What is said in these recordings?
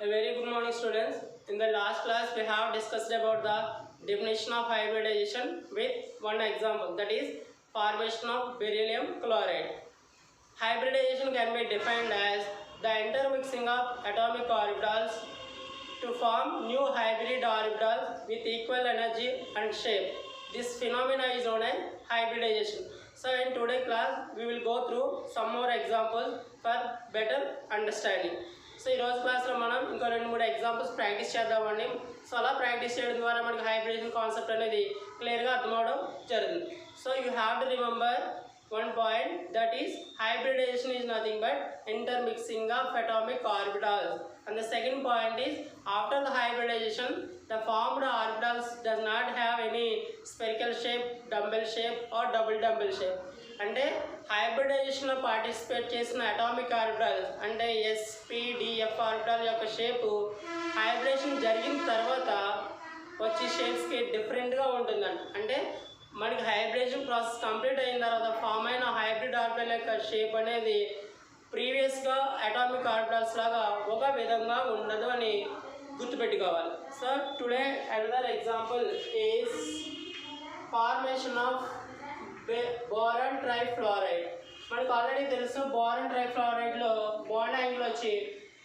A very good morning, students. In the last class, we have discussed about the definition of hybridization with one example, that is formation of beryllium chloride. Hybridization can be defined as the intermixing of atomic orbitals to form new hybrid orbitals with equal energy and shape. This phenomena is known as hybridization. So in today's class, we will go through some more examples for better understanding. So ఈరోజు క్లాస్లో మనం ఇంకో 2-3 examples practice చేద్దామండి. So అలా practice చేయడం ద్వారా మనకి hybridisation concept అనేది క్లియర్గా అర్థమవడం జరుగుతుంది. So you have to remember one point, that is hybridization is nothing but intermixing of atomic orbitals, and the second point is after the hybridization the formed orbitals does not have any spherical shape, dumbbell shape or double dumbbell shape. అంటే హైబ్రిడైజేషన్లో participate చేసిన atomic orbitals అంటే SPDF orbital యొక్క shape hybridisation జరిగిన తర్వాత వచ్చే షేప్స్కి డిఫరెంట్గా ఉంటుందంట. అంటే మనకి హైబ్రిడేషన్ ప్రాసెస్ కంప్లీట్ అయిన తర్వాత ఫామ్ అయిన హైబ్రిడ్ ఆర్బిటల్ యొక్క షేప్ అనేది ప్రీవియస్గా అటామిక్ ఆర్బిటల్స్ లాగా ఒక విధంగా ఉండదు అని గుర్తుపెట్టుకోవాలి. So today another example is formation of boron trifluoride. మనకు ఆల్రెడీ తెలుసు బోరాన్ ట్రైఫ్లోరైడ్లో బాండ్ యాంగిల్ వచ్చి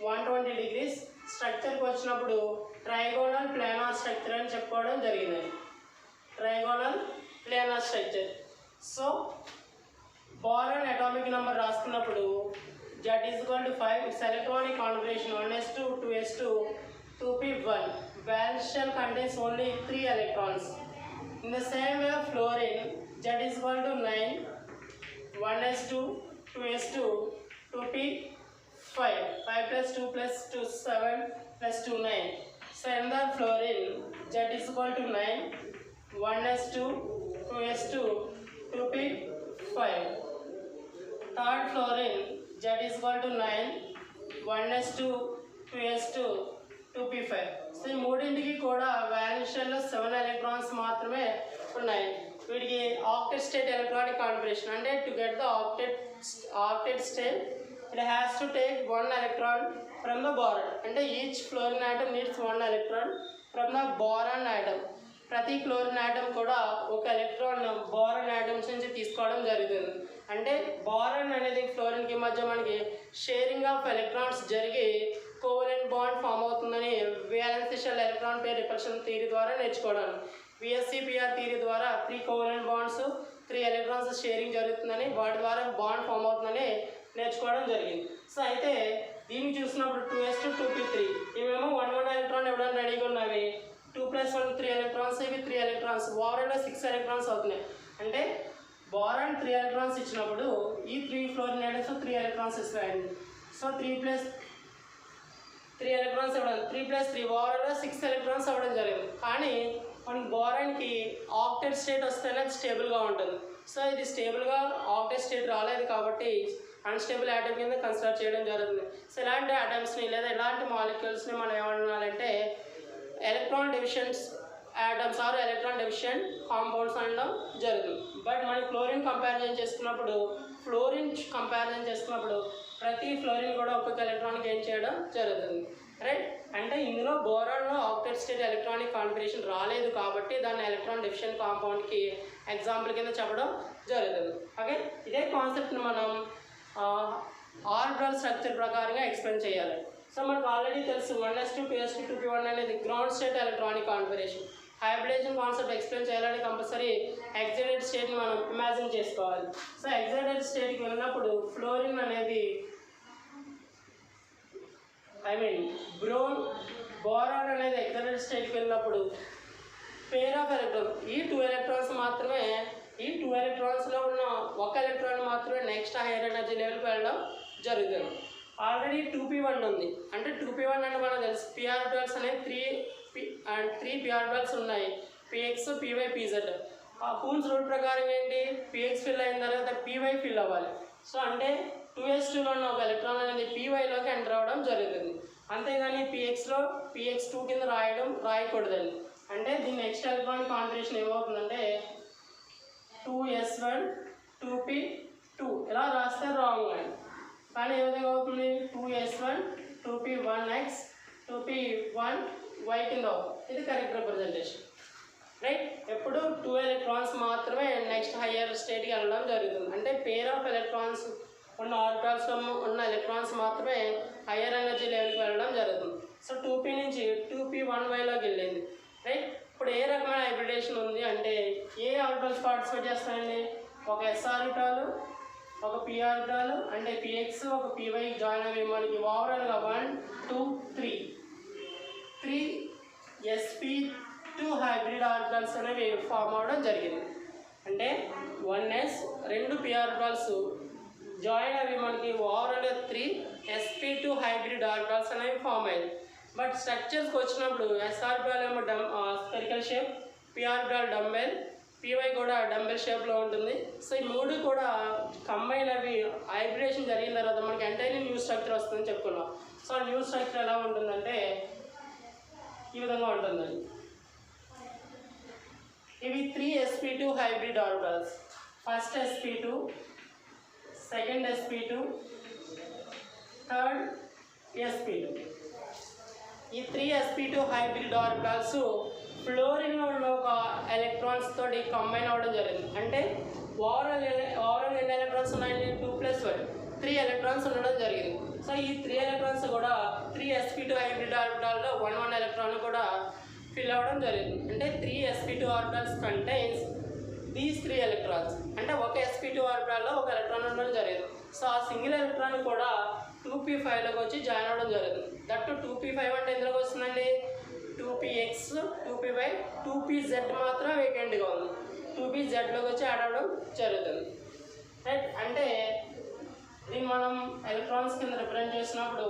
120 degrees, స్ట్రక్చర్కి వచ్చినప్పుడు ట్రైగోనల్ ప్లానార్ స్ట్రక్చర్ అని చెప్పుకోవడం జరిగింది. Trigonal planar structure. So boron atomic number రాసుకున్నప్పుడు Z=5, its electronic configuration 1s2 2s2 2p1. valence shell contains only 3 electrons. In the same way fluorine, Z=9, 1s2 2s2 2p5, 5 plus 2 plus 2 7 plus 2 9. So another fluorine, Z=9, 1s2 2s2 2p5. third fluorine, Z=9, 1s2 2s2 2p5. So ఈ మూడింటికి కూడా valence షెల్లో 7 electrons మాత్రమే ఉన్నాయి. వీటికి octet state electronic configuration అంటే to get the octet state it has to take 1 electron from the boron. అంటే each fluorine atom needs 1 electron from the boron atom. ప్రతి chlorine atom కూడా ఒక ఎలక్ట్రాన్ బోరాన్ ఆటమ్స్ నుంచి తీసుకోవడం జరుగుతుంది. అంటే boron అనేది ఫ్లోరిన్కి మధ్య మనకి షేరింగ్ ఆఫ్ ఎలక్ట్రాన్స్ జరిగి కోవలెంట్ బాండ్ ఫామ్ అవుతుందని valence shell electron pair repulsion theory ద్వారా నేర్చుకోవడం. VSEPR థియరీ ద్వారా 3 కోవలెంట్ బాండ్స్ 3 ఎలక్ట్రాన్స్ షేరింగ్ జరుగుతుందని వాటి ద్వారా బాండ్ ఫామ్ అవుతుందని నేర్చుకోవడం జరిగింది. సో అయితే దీన్ని చూసినప్పుడు 2s2 2p3 ఇవేమో 1 ఎలక్ట్రాన్ ఇవ్వడానికి రెడీగా ఉన్నవి. 2 + 1 3 ఎలక్ట్రాన్స్, ఇవి 3 ఎలక్ట్రాన్స్, ఓవరాల్గా 6 ఎలక్ట్రాన్స్ అవుతున్నాయి. అంటే బోరాన్ 3 ఎలక్ట్రాన్స్ ఇచ్చినప్పుడు ఈ 3 ఫ్లోరిన్ ఆటమ్స్ 3 ఎలక్ట్రాన్స్ ఇస్తాయండి. సో 3 + 3 ఎలక్ట్రాన్స్ ఇవ్వడం, 3 + 3 ఓవరాల్గా 6 ఎలక్ట్రాన్స్ అవ్వడం జరిగింది. కానీ మనకి బోరాన్కి ఆక్టెట్ స్టేట్ వస్తేనే స్టేబుల్గా ఉంటుంది. సో ఇది స్టేబుల్గా ఆక్టెట్ స్టేట్ రాలేదు కాబట్టి అన్స్టేబుల్ ఆటమ్ కింద కన్సిడర్ చేయడం జరుగుతుంది. సో ఇలాంటి ఆటమ్స్ని లేదా ఇలాంటి మాలిక్యూల్స్ని మనం ఏమనాలంటే electron deficient atoms or electron deficient compounds అనడం జరుగుతుంది. బట్ మనం ఫ్లోరిన్ కంపారిజన్ చేసుకున్నప్పుడు ప్రతి ఫ్లోరిన్ కూడా ఒక్కొక్క ఎలక్ట్రాన్కి ఏం చేయడం జరుగుతుంది, రైట్. అంటే ఇందులో బోరాన్లో ఆక్టెట్ స్టేట్ ఎలక్ట్రానిక్ కాన్ఫిగరేషన్ రాలేదు కాబట్టి దాన్ని ఎలక్ట్రాన్ డెఫిషియెంట్ కాంపౌండ్కి ఎగ్జాంపుల్ కింద చెప్పడం జరుగుతుంది. ఓకే, ఇదే కాన్సెప్ట్ని మనం ఆర్బిటల్ స్ట్రక్చర్ ప్రకారంగా ఎక్స్ప్లెయిన్ చేయాలి. సో మనకు ఆల్రెడీ తెలుసు 1s2 2s2 2p1 అనేది ground state electronic configuration. Hybridisation concept explain చేయాలంటే కంపల్సరీ ఎగ్జైటెడ్ స్టేట్ని మనం ఇమాజిన్ చేసుకోవాలి. సో ఎగ్జైటెడ్ స్టేట్కి వెళ్ళినప్పుడు ఫ్లోరిన్ అనేది బోరాన్ అనేది ఎగ్జైటెడ్ స్టేట్కి వెళ్ళినప్పుడు పేర్ ఆఫ్ ఎలక్ట్రాన్ ఈ 2 ఎలక్ట్రాన్స్ మాత్రమే, ఈ 2 ఎలక్ట్రాన్స్లో ఉన్న 1 ఎలక్ట్రాన్ మాత్రమే నెక్స్ట్ హైయర్ ఎనర్జీ లెవెల్కి వెళ్ళడం జరుగుతుంది. ఆల్రెడీ 2p1 ఉంది. అంటే 2p1 అంటే మనకు తెలుసు p ఆర్బిటాల్స్ అనేవి 3 p ఆర్బిటాల్స్ ఉన్నాయి, px py pz. ఆ కూన్స్ రూల్ ప్రకారం ఏంటి, px ఫిల్ అయిన తర్వాత py ఫిల్ అవ్వాలి. సో అంటే 2s2లో ఉన్న ఒక ఎలక్ట్రాన్ అనేది pyలోకి ఎంటర్ అవ్వడం జరుగుతుంది. అంతేగాని px2 కింద రాయకూడదండి. అంటే దీని నెక్స్ట్ ఎలక్ట్రానిక్ కాన్ఫిగరేషన్ ఏమవుతుందంటే 2s1 2p2 ఇలా రాస్తే రాంగ్ అండి. కానీ ఏ విధంగా అవుతుంది 2s1 2p1x 2p1 y కింద ఇది కరెక్ట్ రిప్రజెంటేషన్ రైట్. ఎప్పుడు 2 ఎలక్ట్రాన్స్ మాత్రమే నెక్స్ట్ హయ్యర్ స్టేట్కి వెళ్ళడం జరుగుతుంది. అంటే పేర్ ఆఫ్ ఎలక్ట్రాన్స్ ఉన్న ఆర్బిటాల్స్లో ఉన్న ఎలక్ట్రాన్స్ మాత్రమే హయ్యర్ ఎనర్జీ లెవెల్కి వెళ్ళడం జరుగుతుంది. సో 2p నుంచి 2p1yలోకి వెళ్ళింది రైట్. ఇప్పుడు ఏ రకమైన హైబ్రిడేషన్ ఉంది అంటే ఏ ఆర్బిటాల్స్ పార్టిసిపేట్ చేస్తాయండి? ఒక s ఆర్బిటాలు, ఒక p ఆర్బిటాలు అంటే px, ఒక py జాయిన్ అయ్యి మనకి ఓవరాల్గా 1 2 3 sp2 హైబ్రిడ్ ఆర్బిటాల్స్ అనేవి ఫామ్ అవ్వడం జరిగింది. అంటే 1s 2 p ఆర్బిటాల్స్ జాయిన్ అవి మనకి ఓవరాల్గా 3 sp2 హైబ్రిడ్ ఆర్బిటాల్స్ అనేవి ఫామ్ అయ్యాయి. బట్ స్ట్రక్చర్స్కి వచ్చినప్పుడు s ఆర్బిటాల్ ఏమో spherical shape, p orbital dumbbell, py కూడా డంబెల్ షేప్లో ఉంటుంది. సో ఈ మూడు కూడా కంబైన్ అవి హైబ్రిడేషన్ జరిగిన తర్వాత మనకి ఎంటైర్లీ న్యూ స్ట్రక్చర్ వస్తుందని చెప్పుకున్నాం. సో ఆ న్యూ స్ట్రక్చర్ ఎలా ఉంటుందంటే ఈ విధంగా ఉంటుందండి. ఇవి 3 sp2 hybrid orbitals. First sp2, second sp2, third sp2. ఈ 3 sp2 హైబ్రిడ్ ఆర్బిటాల్స్ ఫ్లోరిన్లో ఉన్న ఒక ఎలక్ట్రాన్స్ తోటి కంబైన్ అవ్వడం జరిగింది. అంటే ఓవరాల్ ఎన్ని ఎలక్ట్రాన్స్ ఉన్నాయండి? 2 + 1 3 ఎలక్ట్రాన్స్ ఉండడం జరిగింది. సో ఈ 3 ఎలక్ట్రాన్స్ కూడా 3 sp2 హైబ్రిడ్ ఆర్బిటాల్లో 1 ఎలక్ట్రాన్ కూడా ఫిల్ అవ్వడం జరిగింది. అంటే 3 sp2 orbitals contains these 3 electrons. అంటే ఒక sp2 ఆర్బిటాల్లో ఒక ఎలక్ట్రాన్ ఉండడం జరిగింది. సో ఆ సింగిల్ ఎలక్ట్రాన్ కూడా 2p5లోకి వచ్చి జాయిన్ అవ్వడం జరిగింది. దట్ 2p5 అంటే ఎందులోకి వస్తుందండి? 2px, 2py, 2pz మాత్రం వేకెంట్గా ఉంది. 2pzలోకి వచ్చి యాడ్ అవ్వడం జరుగుతుంది రైట్. అంటే దీన్ని మనం ఎలక్ట్రాన్స్ కింద రిప్రజెంట్ చేసినప్పుడు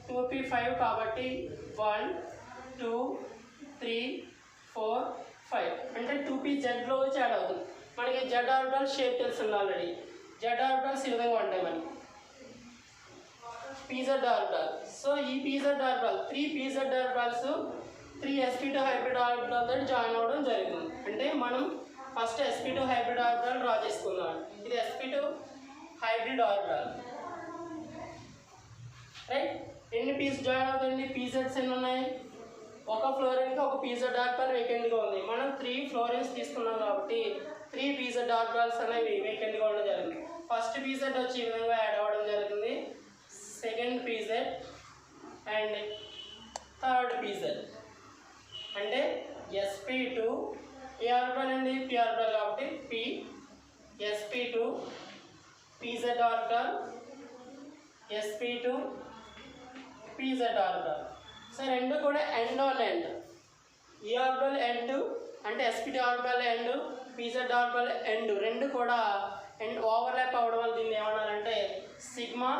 2p5 కాబట్టి 1 2 3 4 5 అంటే 2pzలో వచ్చి యాడ్ అవుతుంది. మనకి z ఆర్బిటాల్ షేప్ తెలుస్తుంది ఆల్రెడీ. z ఆర్బిటాల్స్ ఈ విధంగా ఉంటాయి మనకి. pz orbital. సో ఈ pz orbital 3 pz orbitals 3 sp2 hybrid orbital తోటి జాయిన్ అవ్వడం జరిగింది. అంటే మనం first sp2 hybrid orbital draw చేసుకుందాం. ఇది sp2 హైబ్రిడ్ ఆర్బిటాల్ రైట్. ఎన్ని పీస్ జాయిన్ అవుతుంది? pz's ఎన్ని ఉన్నాయి? ఒక ఫ్లోరిన్కి ఒక pz ఆర్బిటాల్ వేకెంట్గా ఉంది. మనం 3 ఫ్లోరిన్స్ తీసుకున్నాం కాబట్టి 3 pz ఆర్బిటాల్స్ అనేవి వేకెంట్గా ఉండడం జరిగింది. ఫస్ట్ pz వచ్చి ఈ విధంగా యాడ్ అవ్వడం జరుగుతుంది. Second pz and third pz. అంటే sp2 ఏ ఆర్బిటాల్ అండి? p ఆర్బిటాల్ కాబట్టి p sp2 pz orbital sp2 pz orbital. So రెండు కూడా ఎండ్ ఆన్ ఎండ్. ఈ ఆర్బిటాల్ ఎండ్ అంటే sp2 orbital end, pz orbital end రెండు కూడా అండ్ ఓవర్లాప్ అవ్వడం వల్ల దీన్ని ఏమన్నారంటే సిగ్మా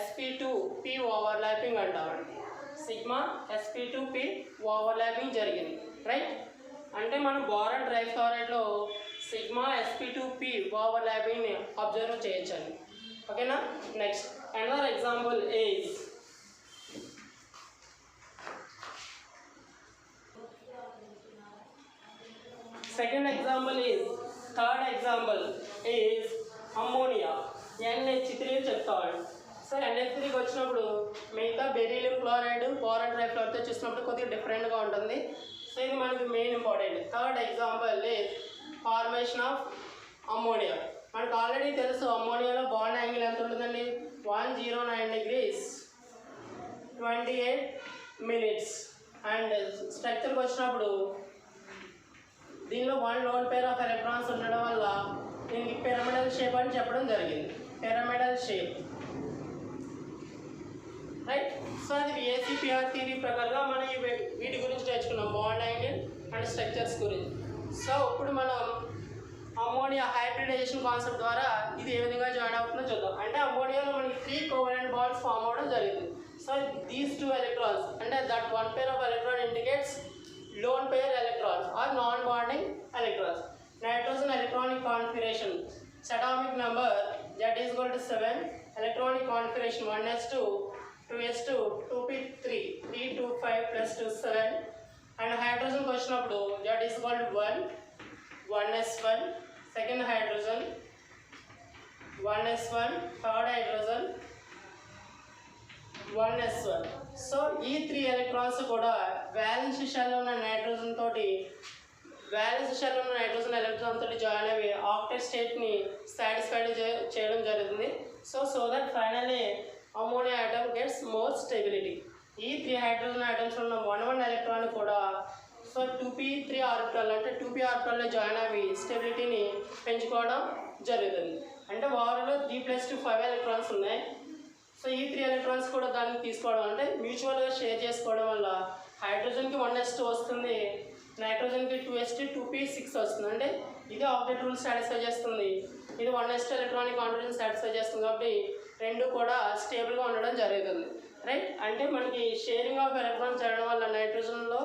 sp2p ఓవర్లాపింగ్ అంటారు. సిగ్మా sp2p ఓవర్లాపింగ్ జరిగింది రైట్. అంటే మనం బోరాన్ ట్రైఫ్లోరైడ్లో సిగ్మా sp2p ఓవర్లాపింగ్ని అబ్జర్వ్ చేయొచ్చండి. ఓకేనా. Next another example is second example is third example is ammonia. NH3 చెప్తామండి. సో NH3కి వచ్చినప్పుడు మిగతా బెరీలియం క్లోరైడ్ బోరాన్ ట్రైఫ్లోరైడ్తో చూసినప్పుడు కొద్దిగా డిఫరెంట్గా ఉంటుంది. సో ఇది మనకి main important. Third example is formation of ammonia. మనకు ఆల్రెడీ తెలుసు అమ్మోనియాలో బాండ్ యాంగిల్ ఎంత ఉంటుందండి? 109 degrees 28 minutes. అండ్ స్ట్రక్చర్కి వచ్చినప్పుడు దీనిలో 1 లోన్ పేర్ ఆఫ్ ఎలక్ట్రాన్స్ ఉండడం వల్ల దీనికి పిరమిడల్ షేప్ అని చెప్పడం జరిగింది. Pyramidal shape right. సో అది ACPR థియరీ ప్రకారంగా మనం వీటి గురించి నేర్చుకున్నాం, బాండ్ యాంగిల్ అండ్ స్ట్రక్చర్స్ గురించి. సో ఇప్పుడు మనం అమ్మోనియా హైబ్రిడైజేషన్ కాన్సెప్ట్ ద్వారా ఇది ఏ విధంగా జాయిన్ అవుతుందో చూద్దాం. అంటే అమ్మోనియాలో మనకి 3 కోవలెంట్ బాండ్స్ ఫామ్ అవ్వడం జరిగింది. సో దీస్ 2 electrons అంటే that 1 pair of electron indicates lone pair electrons or non-bonding electrons. Nitrogen electronic configuration atomic number Z is equal to 7, electronic configuration 1s2 2s2 2p3 3 2 5 plus 2 7 and hydrogen వచ్చినప్పుడు Z is equal to 1 1s1 second hydrogen 1s1 third hydrogen 1s1. So ఈ 3 electrons కూడా violence షెల్లో ఉన్న nitrogen తోటి electron తోటి join అయ్యి octet స్టేట్ని satisfied చేయడం జరుగుతుంది. So that finally ammonia atom gets more stability. ఈ 3 హైడ్రోజన్ ఐటమ్స్ ఉన్న 1 ఎలక్ట్రాన్ కూడా సో 2p3 ఆర్బిటల్ అంటే 2p ఆర్బిటల్లో జాయిన్ అయ్యి స్టెబిలిటీని పెంచుకోవడం జరుగుతుంది. అంటే ఓవరాల్ 3+2 5 ఎలక్ట్రాన్స్ ఉన్నాయి. సో ఈ 3 ఎలక్ట్రాన్స్ కూడా దాన్ని తీసుకోవడం అంటే మ్యూచువల్గా షేర్ చేసుకోవడం వల్ల హైడ్రోజన్కి 1s2 వస్తుంది, నైట్రోజన్కి 2s2 2p6 వస్తుంది. అంటే ఇది ఆక్టేట్ రూల్ సాటిస్ఫై చేస్తుంది, ఇది 1s2 ఎలక్ట్రానిక్ కాన్ఫిగరేషన్ సాటిస్ఫై చేస్తుంది. కాబట్టి రెండు కూడా స్టేబుల్గా ఉండడం జరుగుతుంది. రైట్, అంటే మనకి షేరింగ్ ఆఫ్ ఎలక్ట్రాన్స్ జరగడం వల్ల నైట్రోజన్లో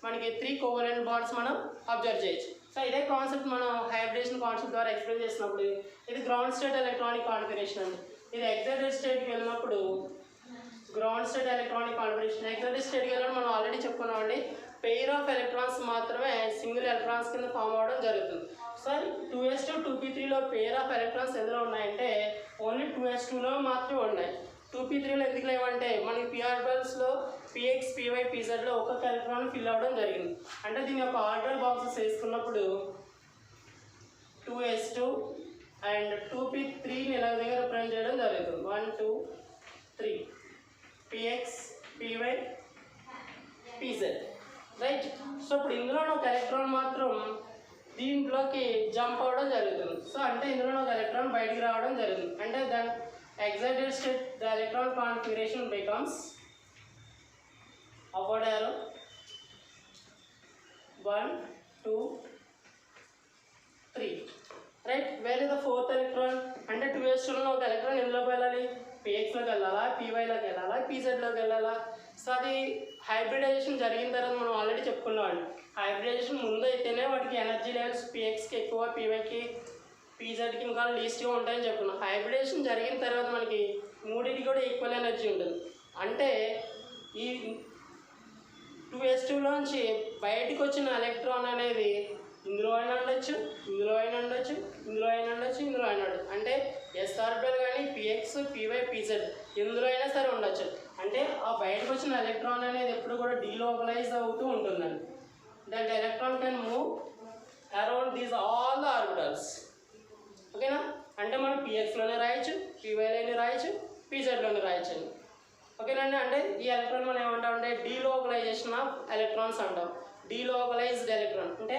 మనకి 3 కోవలెంట్ బాండ్స్ మనం అబ్జర్వ్ చేయొచ్చు. సో ఇదే కాన్సెప్ట్ మనం హైబ్రిడేషన్ కాన్సెప్ట్ ద్వారా ఎక్స్ప్లెయిన్ చేసినప్పుడు ఇది గ్రౌండ్ స్టేట్ ఎలక్ట్రానిక్ కాన్ఫిగరేషన్ అండి. ఇది ఎగ్జైటెడ్ స్టేట్కి వెళ్ళినప్పుడు ground state electronic configuration. Excited స్టేట్కి వెళ్ళడం మనం ఆల్రెడీ చెప్పుకున్నామండి, పెయిర్ ఆఫ్ ఎలక్ట్రాన్స్ మాత్రమే సింగిల్ ఎలక్ట్రాన్స్ కింద ఫామ్ అవ్వడం జరుగుతుంది. సో 2s2 2p3లో పెయిర్ ఆఫ్ ఎలక్ట్రాన్స్ ఎందులో ఉన్నాయంటే ఓన్లీ 2s2లో మాత్రమే ఉన్నాయి. 2p3లో ఎందుకు లేవంటే మనకి p ఆర్బిటల్స్లో px py pzలో ఒక్కొక్క ఎలక్ట్రాన్ ఫిల్ అవ్వడం జరిగింది. అంటే దీని యొక్క ఆర్డర్ బాక్సెస్ వేసుకున్నప్పుడు 2s2 అండ్ 2p3ని ఇలా దగ్గర రిప్రజెంట్ చేయడం జరుగుతుంది. 1 2 3 px py pz. Right, so ఇప్పుడు ఇందులో ఒక ఎలక్ట్రాన్ మాత్రం దీంట్లోకి జంప్ అవ్వడం జరుగుతుంది. సో అంటే ఇందులో ఒక ఎలక్ట్రాన్ బయటికి రావడం జరుగుతుంది. అంటే దాని excited state the electron configuration becomes upward arrow 1 2 3. Right, where is the fourth electron? అంటే 2s2లో ఒక ఎలక్ట్రాన్ ఎందులోకి వెళ్ళాలి, pxలోకి వెళ్ళాలా, pyలోకి వెళ్ళాలా, pzలోకి వెళ్ళాలా. సో అది హైబ్రిడైజేషన్ జరిగిన తర్వాత మనం ఆల్రెడీ చెప్పుకున్నాం. హైబ్రిడైజేషన్ ముందు అయితేనే వాటికి ఎనర్జీ లెవెల్స్ pxకి ఎక్కువ, pyకి pzకి ఇంకా లీస్ట్గా ఉంటాయని చెప్పుకున్నాం. హైబ్రిడేషన్ జరిగిన తర్వాత మనకి మూడింటికి కూడా ఈక్వల్ ఎనర్జీ ఉంటుంది. అంటే ఈ 2s2లోంచి బయటకు వచ్చిన ఎలక్ట్రాన్ అనేది ఇందులో అయినా ఉండొచ్చు, ఇందులో అయినా ఉండొచ్చు, ఇందులో అయినా ఉండొచ్చు, ఇందులో అయినా ఉండొచ్చు. అంటే s ఆర్బిటల్ కానీ px py pz ఎందులో అయినా సరే ఉండొచ్చు. అంటే ఆ బయటకు వచ్చిన ఎలక్ట్రాన్ అనేది ఎప్పుడు కూడా డీలోకలైజ్ అవుతూ ఉంటుందండి. That electron can move around these all the orbitals. ఓకేనా, అంటే మనం pxలోనే రాయొచ్చు, pyలోనే రాయొచ్చు, pzలోనే రాయొచ్చు అండి. ఓకేనండి, అంటే ఈ ఎలక్ట్రాన్ మనం ఏమంటామంటే డీలోకలైజేషన్ ఆఫ్ ఎలక్ట్రాన్స్ అంటాం. డీలోకలైజ్డ్ ఎలక్ట్రాన్ అంటే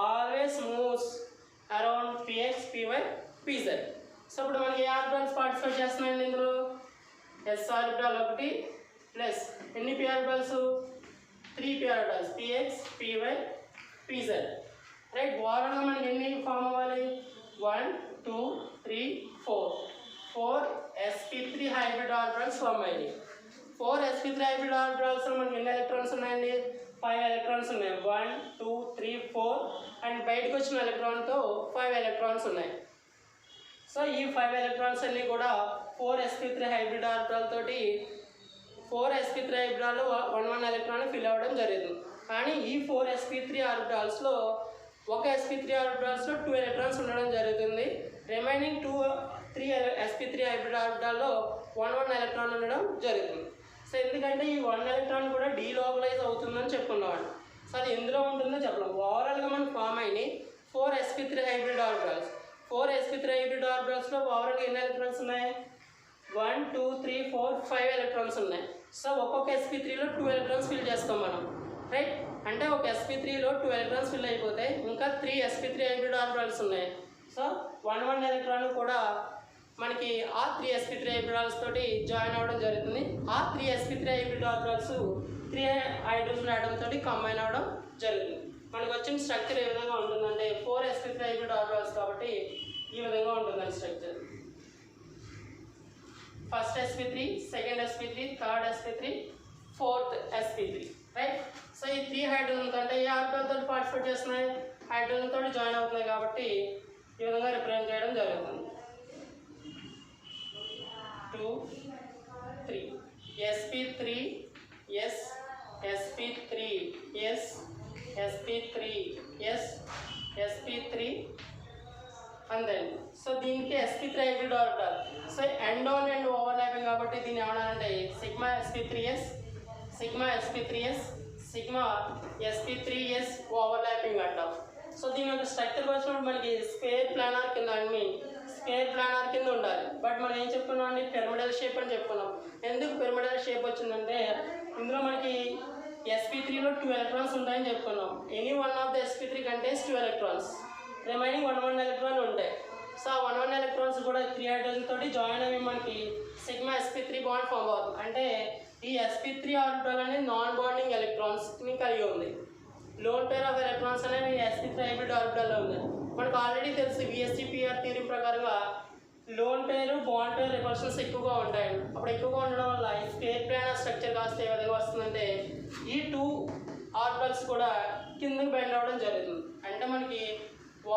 always moves around px py pz. So ఇప్పుడు మనకి ఏ ఆర్బిటల్స్ పార్టిసిపేట్ చేస్తున్నాయండి ఇందులో, s ఆర్బిటల్ ఒకటి ప్లస్ ఎన్ని p orbitals 3 p orbitals px py pz. Right, ఓవరాల్గా మనకి ఎన్ని ఫామ్ అవ్వాలి 1 2 3 4 sp3 హైబ్రిడ్ ఆర్బిటల్స్ ఫామ్ అయ్యాయి. 4 sp3 హైబ్రిడ్ ఆర్బిటల్స్ మనకి ఎన్ని ఎలక్ట్రాన్స్ ఉన్నాయండి, 5 ఎలక్ట్రాన్స్ ఉన్నాయి. 1 2 3 4 అండ్ బయటకు వచ్చిన ఎలక్ట్రాన్తో 5 ఎలక్ట్రాన్స్ ఉన్నాయి. సో ఈ 5 ఎలక్ట్రాన్స్ అన్నీ కూడా 4 sp3 హైబ్రిడ్ ఆర్బిటల్ తోటి 4 sp3 హైబ్రిడాల్లో 1 ఎలక్ట్రాన్ ఫిల్ అవ్వడం జరుగుతుంది. కానీ ఈ 4 sp3 ఆర్బిటాల్స్లో ఒక sp3 ఆర్బిటాల్స్లో 2 ఎలక్ట్రాన్స్ ఉండడం జరుగుతుంది. రిమైనింగ్ 3 sp3 హైబ్రిడ్ ఆర్బిటాల్లో 1 ఎలక్ట్రాన్ ఉండడం జరుగుతుంది. సో ఎందుకంటే ఈ 1 ఎలక్ట్రాన్ కూడా డీలోకలైజ్ అవుతుందని చెప్పుకున్నామండి. సో అది ఎందులో ఉంటుందో చెప్పలేం. ఓవరాల్గా మనకు ఫామ్ అయినాయి 4 sp3 hybrid orbitals. 4 sp3 hybrid ఆర్బిటాల్స్లో ఓవరాల్గా ఎన్ని ఎలక్ట్రాన్స్ ఉన్నాయి, 1 2 3 4 5 ఎలక్ట్రాన్స్ ఉన్నాయి. సో ఒక్కొక్క sp3లో 2 ఎలక్ట్రాన్స్ ఫిల్ చేస్తాం మనం. రైట్, అంటే ఒక sp3లో 2 ఎలక్ట్రాన్స్ ఫిల్ అయిపోతే ఇంకా 3 sp3 హైబ్రిడ్ ఆర్బిటాల్స్ ఉన్నాయి. సో 1 ఎలక్ట్రాన్ కూడా మనకి ఆ 3 sp3 హైబ్రిడాల్స్ తోటి జాయిన్ అవ్వడం జరుగుతుంది. ఆ 3 sp3 hybrid orbitals 3 hydrogen atom తోటి కంబైన్ అవ్వడం జరుగుతుంది. మనకు వచ్చిన స్ట్రక్చర్ ఏ విధంగా ఉంటుందంటే 4 sp3 హైబ్రిడ్ ఆర్బిటాల్స్ కాబట్టి ఈ విధంగా ఉంటుందండి structure. First sp3, second sp3, third sp3, fourth sp3. Right, so ఈ 3 హైడ్రోజన్ అంటే ఏ ఆర్బిటాల్ తోటి పార్టిసిపేట్ చేస్తున్నాయి, హైడ్రోజన్ తోటి జాయిన్ అవుతున్నాయి కాబట్టి ఈ విధంగా రిప్రజెంట్ చేయడం జరుగుతుంది. 2 3 sp3 s sp3 s sp3 s sp3 అంతే. సో దీనికి sp3 hybrid orbital. So end on end overlapping కాబట్టి దీన్ని ఏమన్నారంటే sigma sp3s sigma sp3s overlapping అంటాం. సో దీని యొక్క స్ట్రక్చర్ వచ్చినప్పుడు మనకి స్క్వేర్ ప్లానార్ కింద ఉండాలి. బట్ మనం ఏం చెప్పుకున్నాం అండి, పిరమిడల్ షేప్ అని చెప్పుకున్నాం. ఎందుకు పిరమిడల్ షేప్ వచ్చిందంటే ఇందులో మనకి sp3లో 2 ఎలక్ట్రాన్స్ ఉంటాయని చెప్పుకున్నాం. Any one of the sp3 contains 2 electrons, remaining 1 electron ఉంటాయి. సో ఆ 1 ఎలక్ట్రాన్స్ కూడా 3 హైడ్రోజన్ తోటి జాయిన్ అయ్యి మనకి సిగ్మా sp3 బాండ్ ఫామ్ అవుతుంది. అంటే ఈ sp3 ఆర్బిటాల్ అనేది నాన్ బాండింగ్ ఎలక్ట్రాన్స్ని కలిగి ఉంది. లోన్ పేర్ ఆఫ్ ఎలక్ట్రాన్స్ అనేవి sp3 హైబ్రిడ్ ఆర్బిటాల్లో ఉంది. మనకు ఆల్రెడీ తెలుసు VSTPR థియరీ ప్రకారంగా లోన్ పేరు బాండ్ పేరు రిపల్షన్స్ ఎక్కువగా ఉంటాయండి. అప్పుడు ఎక్కువగా ఉండడం వల్ల ఈ స్క్వేర్ ప్లానార్ స్ట్రక్చర్ కాస్త ఏ విధంగా వస్తుందంటే ఈ 2 ఆర్బిటల్స్ కూడా కిందకి బెండ్ అవ్వడం జరుగుతుంది. అంటే మనకి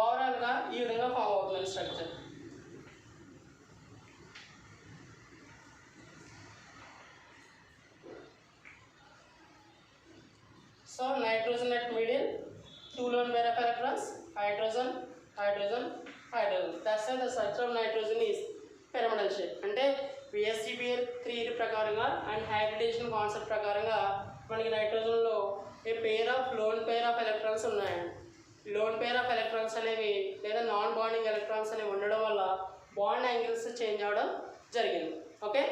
ఓవరాల్గా ఈ విధంగా ఫామ్ అవుతుంది structure. So nitrogen at median, 2 lone pair of electrons, hydrogen. That's why the structure of nitrogen is pyramidal shape. అంటే VSTPR థియరీ ప్రకారంగా అండ్ హైబ్రిడేషన్ కాన్సెప్ట్ ప్రకారంగా మనకి నైట్రోజన్లో లోన్ పేర్ ఆఫ్ ఎలక్ట్రాన్స్ ఉన్నాయండి. లోన్ పేర్ ఆఫ్ ఎలక్ట్రాన్స్ అనేవి లేదా non bonding electrons అనేవి ఉండడం వల్ల బాండ్ యాంగిల్స్ చేంజ్ అవ్వడం జరిగింది. ఓకే.